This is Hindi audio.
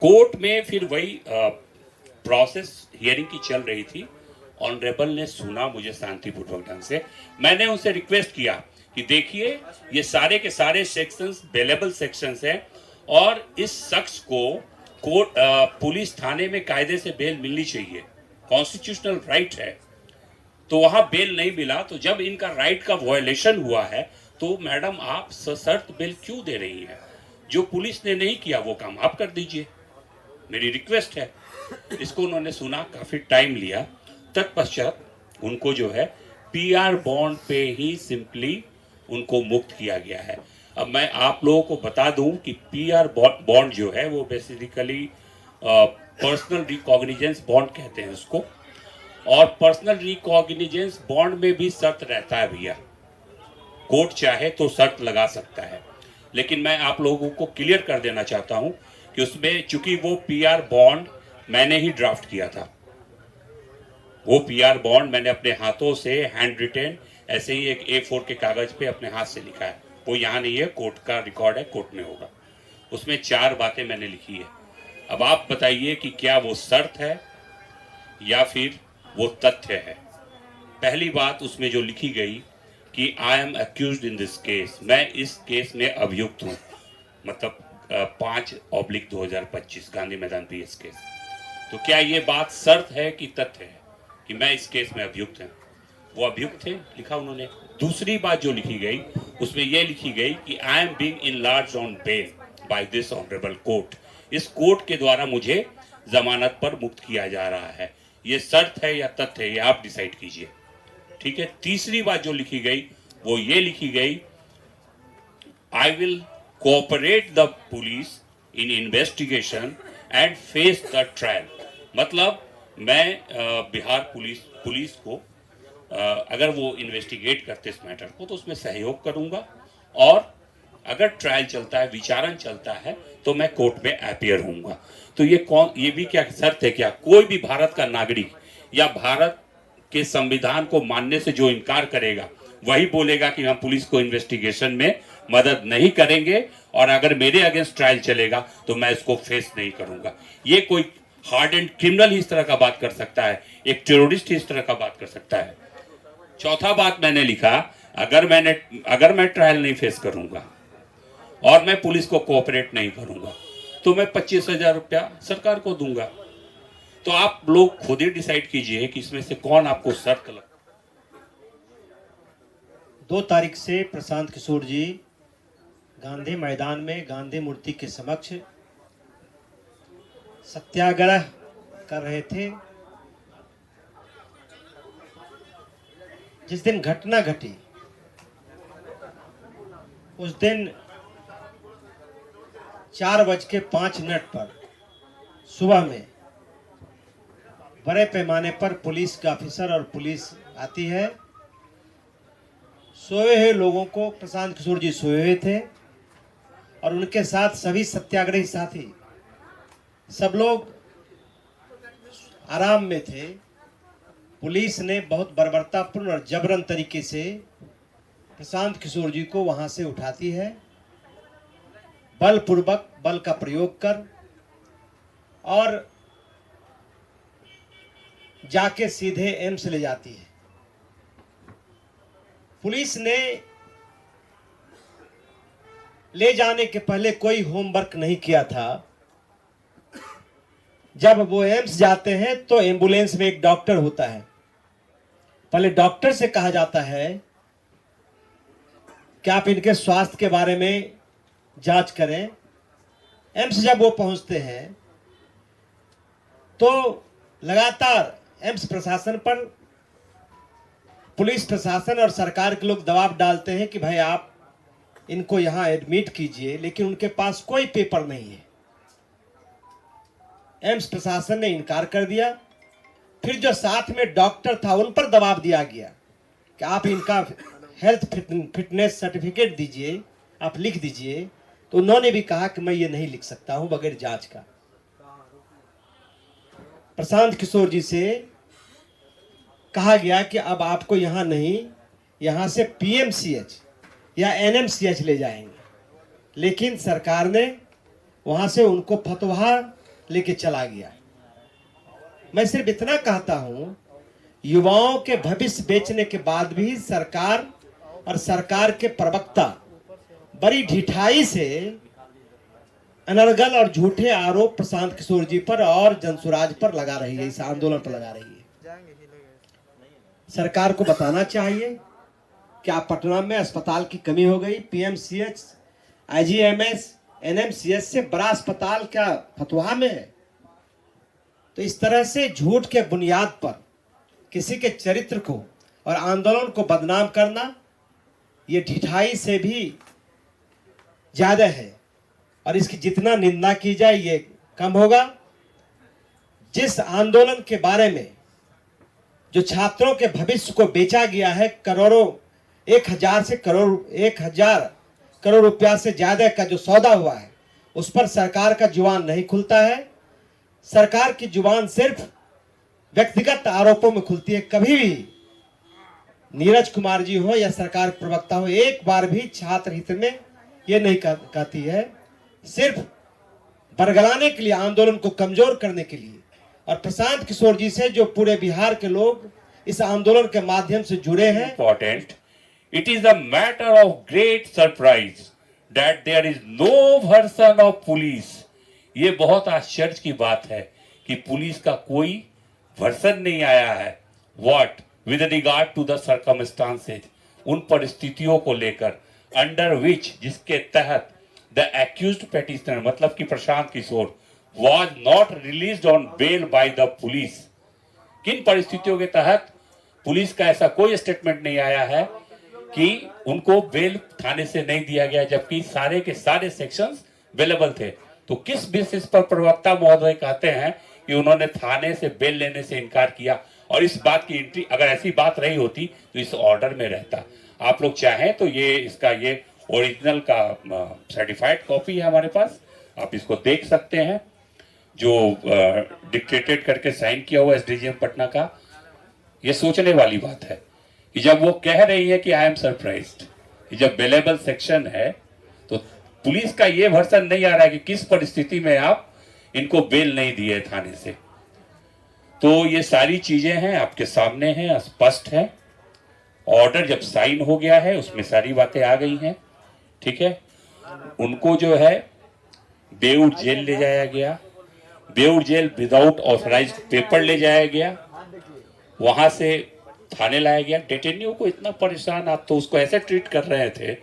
कोर्ट में फिर वही प्रोसेस हियरिंग की चल रही थी। ऑनरेबल ने सुना मुझे शांतिपूर्वक ढंग से। मैंने उनसे रिक्वेस्ट किया कि देखिए ये सारे के सारे सेक्शंस बेलेबल सेक्शंस हैं और इस शख्स को कोर्ट पुलिस थाने में कायदे से बेल मिलनी चाहिए, कॉन्स्टिट्यूशनल राइट है। तो वहां बेल नहीं मिला, तो जब इनका राइट का वायलेशन हुआ है तो मैडम आप सशर्त बेल क्यों दे रही हैं? जो पुलिस ने नहीं किया वो काम आप कर दीजिए, मेरी रिक्वेस्ट है। इसको उन्होंने सुना, काफी टाइम लिया। तत्पश्चात उनको जो है पीआर बॉन्ड पे ही सिंपली उनको मुक्त किया गया है। अब मैं आप लोगों को बता दूं कि पीआर बॉन्ड जो है वो बेसिकली पर्सनल रिकॉग्निजेंस बॉन्ड कहते हैं उसको, और पर्सनल रिकॉग्निजेंस बॉन्ड में भी शर्त रहता है भैया। कोर्ट चाहे तो शर्त लगा सकता है, लेकिन मैं आप लोगों को क्लियर कर देना चाहता हूं कि उसमें चूंकि वो पीआर बॉन्ड मैंने ही ड्राफ्ट किया था, वो पीआर बॉन्ड मैंने अपने हाथों से हैंड रिटेन ऐसे ही एक A4 के कागज पे अपने हाथ से लिखा है। वो यहाँ नहीं है, कोर्ट का रिकॉर्ड है, कोर्ट में होगा। उसमें 4 बातें मैंने लिखी है। अब आप बताइए कि क्या वो शर्त है या फिर वो तथ्य है। पहली बात उसमें जो लिखी गई कि I M accused in this case, मैं इस केस में अभियुक्त हूँ, मतलब 5/2025 गांधी मैदान PS केस। तो क्या ये बात शर्त है कि तथ्य है कि मैं इस केस में अभियुक्त हूँ? वो अभियुक्त थे, लिखा उन्होंने। दूसरी बात जो लिखी गई उसमें यह लिखी गई कि I am being enlarged on bail by this honourable court, इस कोर्ट के द्वारा मुझे जमानत पर मुक्त किया जा रहा है। ये शर्त है या तथ्य है, ये आप डिसाइड कीजिए, ठीक है। तीसरी बात जो लिखी गई वो ये लिखी गई, I will cooperate the police in investigation and face the trial. मतलब मैं बिहार पुलिस को अगर वो इन्वेस्टिगेट करते इस मैटर को तो उसमें सहयोग करूंगा, और अगर ट्रायल चलता है, विचारण चलता है, तो मैं कोर्ट में अपीयर होऊंगा। तो ये भी क्या शर्त है? क्या कोई भी भारत का नागरिक या भारत के संविधान को मानने से जो इनकार करेगा वही बोलेगा कि हम पुलिस को इन्वेस्टिगेशन में मदद नहीं करेंगे, और अगर मेरे अगेंस्ट ट्रायल चलेगा तो मैं इसको फेस नहीं करूंगा। ये कोई हार्ड एंड क्रिमिनल ही इस तरह का बात कर सकता है, एक टेररिस्ट ही इस तरह का बात कर सकता है। चौथा बात मैंने लिखा, अगर मैं ट्रायल नहीं फेस करूंगा और मैं पुलिस को कोऑपरेट नहीं करूंगा तो मैं 25,000 रुपया सरकार को दूंगा। तो आप लोग खुद ही डिसाइड कीजिए कि इसमें से कौन आपको शर्त लगता। 2 तारीख से प्रशांत किशोर जी गांधी मैदान में गांधी मूर्ति के समक्ष सत्याग्रह कर रहे थे। जिस दिन घटना घटी उस दिन 4:05 पर सुबह में बड़े पैमाने पर पुलिस का ऑफिसर और पुलिस आती है। सोए हुए लोगों को, प्रशांत किशोर जी सोए हुए थे और उनके साथ सभी सत्याग्रही साथी, सब लोग आराम में थे। पुलिस ने बहुत बर्बरतापूर्ण और जबरन तरीके से प्रशांत किशोर जी को वहां से उठाती है, बलपूर्वक बल का प्रयोग कर, और जाके सीधे एम्स ले जाती है। पुलिस ने ले जाने के पहले कोई होमवर्क नहीं किया था। जब वो एम्स जाते हैं तो एम्बुलेंस में एक डॉक्टर होता है। पहले डॉक्टर से कहा जाता है कि आप इनके स्वास्थ्य के बारे में जांच करें। एम्स जब वो पहुंचते हैं तो लगातार एम्स प्रशासन पर पुलिस प्रशासन और सरकार के लोग दबाव डालते हैं कि भाई आप इनको यहां एडमिट कीजिए, लेकिन उनके पास कोई पेपर नहीं है। एम्स प्रशासन ने इनकार कर दिया। फिर जो साथ में डॉक्टर था उन पर दबाव दिया गया कि आप इनका हेल्थ फिटनेस सर्टिफिकेट दीजिए, आप लिख दीजिए। तो उन्होंने भी कहा कि मैं ये नहीं लिख सकता हूं बगैर जांच का। प्रशांत किशोर जी से कहा गया कि अब आपको यहां नहीं, यहां से PMCH या NMCH ले जाएंगे, लेकिन सरकार ने वहां से उनको फतवा लेके चला गया। मैं सिर्फ इतना कहता हूं, युवाओं के भविष्य बेचने के बाद भी सरकार और सरकार के प्रवक्ता बड़ी ढिठाई से अनर्गल और झूठे आरोप प्रशांत किशोर जी पर और जनसुराज पर लगा रही है, इस आंदोलन पर लगा रही है। सरकार को बताना चाहिए कि आप पटना में अस्पताल की कमी हो गई, पीएमसीएच, आईजीएमएस, एनएमसीएच से बड़ा अस्पताल क्या फतुहा में है। तो इस तरह से झूठ के बुनियाद पर किसी के चरित्र को और आंदोलन को बदनाम करना ये ढिठाई से भी ज्यादा है, और इसकी जितना निंदा की जाए ये कम होगा। जिस आंदोलन के बारे में जो छात्रों के भविष्य को बेचा गया है, करोड़ों 1000 से 1000 करोड़ रुपया से ज्यादा का जो सौदा हुआ है, उस पर सरकार का जुबान नहीं खुलता है। सरकार की जुबान सिर्फ व्यक्तिगत आरोपों में खुलती है। कभी भी नीरज कुमार जी हो या सरकार प्रवक्ता हो, एक बार भी छात्र हित में ये नहीं कहती है। सिर्फ बरगलाने के लिए, आंदोलन को कमजोर करने के लिए, और प्रशांत किशोर जी से जो पूरे बिहार के लोग इस आंदोलन के माध्यम से जुड़े हैं। Important. It is a matter of great surprise that there is no version of police. ये बहुत आश्चर्य की बात है कि पुलिस का कोई वर्सन नहीं आया है। What with regard to the circumstances, उन परिस्थितियों को लेकर under which, जिसके तहत the accused petitioner मतलब कि Prashant Kishor was not released on bail by the police। किन परिस्थितियों के तहत पुलिस का ऐसा कोई स्टेटमेंट नहीं आया है कि उनको बेल थाने से नहीं दिया गया, जबकि सारे के सारे सेक्शंस अवेलेबल थे। तो किस बेसिस पर प्रवक्ता महोदय कहते हैं कि उन्होंने थाने से बेल लेने से इनकार किया? और इस बात की एंट्री, अगर ऐसी बात रही होती तो इस ऑर्डर में रहता। आप लोग चाहें तो ये इसका ये ओरिजिनल का सर्टिफाइड कॉपी है हमारे पास, आप इसको देख सकते हैं, जो डिक्टेटेड करके साइन किया हुआ एसडीजीएम पटना का। ये सोचने वाली बात है कि जब वो कह रही है कि आई एम सरप्राइज्ड, जब बेलेबल सेक्शन है तो पुलिस का ये वर्सन नहीं आ रहा है कि किस परिस्थिति में आप इनको बेल नहीं दिए थाने से। तो ये सारी चीजें हैं, आपके सामने हैं, स्पष्ट है। ऑर्डर जब साइन हो गया है उसमें सारी बातें आ गई हैं, ठीक है। उनको जो है बेऊर जेल ले जाया गया, Beur jail without authorised paper ले जाया गया, वहां से थाने लाया गया। डिटेन्यू को इतना परेशान, आप तो उसको ऐसे ट्रीट कर रहे थे